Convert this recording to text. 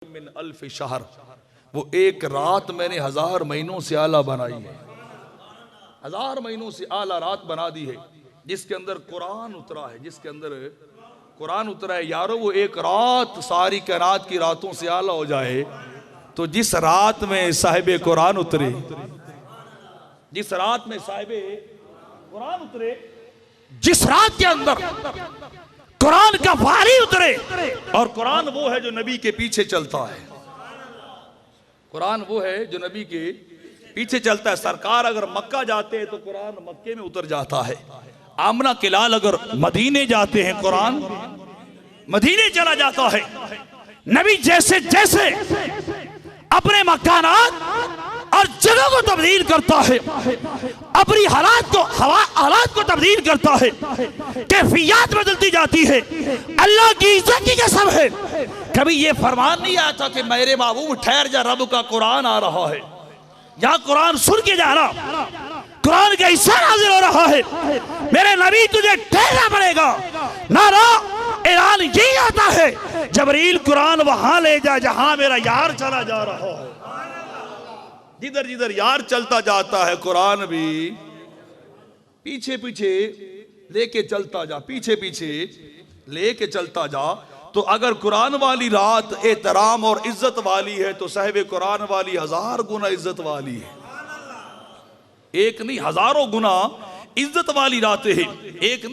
मिन अल्फ शहर, वो एक रात मैंने 1000 महीनों से आला बनाई है। 1000 महीनों से आला रात बना दी है जिसके अंदर कुरान उतरा है, जिसके अंदर कुरान उतरा है। यारो वो एक रात सारी कायनात की रातों से आला हो जाए तो जिस रात में साहिबे कुरान उतरे, जिस रात में साहिबे कुरान उतरे, जिस रात के अंदर कुरान का वारी उतरे, और कुरान वो है जो नबी के पीछे चलता है। कुरान वो है जो नबी के पीछे चलता है। सरकार अगर मक्का जाते हैं तो कुरान मक्के में उतर जाता है। आमना के लाल अगर मदीने जाते हैं कुरान मदीने चला जाता है। नबी जैसे जैसे अपने मकानात और जगह को तब्दील करता है, अपनी हालात को तब्दील करता है, कैफियत बदलती जाती है। अल्लाह की इज्जत की कसम है, कभी ये फरमान नहीं आता कि मेरे महबूब ठहर जा, रब का कुरान आ रहा है। यहाँ कुरान सुन के जाना, कुरान का हिस्सा नाज़िल हो रहा है, मेरे नबी तुझे ठहरना पड़ेगा। नारा ऐलान यही आता है, जबरील कुरान वहां ले जा जहां मेरा यार चला जा रहा है। जिधर जिधर यार चलता जाता है कुरान भी पीछे पीछे लेके चलता जा, पीछे पीछे लेके चलता जा। तो अगर कुरान वाली रात एहतराम और इज्जत वाली है तो साहिब कुरान वाली 1000 गुना इज्जत वाली है। एक नहीं, हजारों गुना इज्जत वाली रातें हैं, एक नहीं।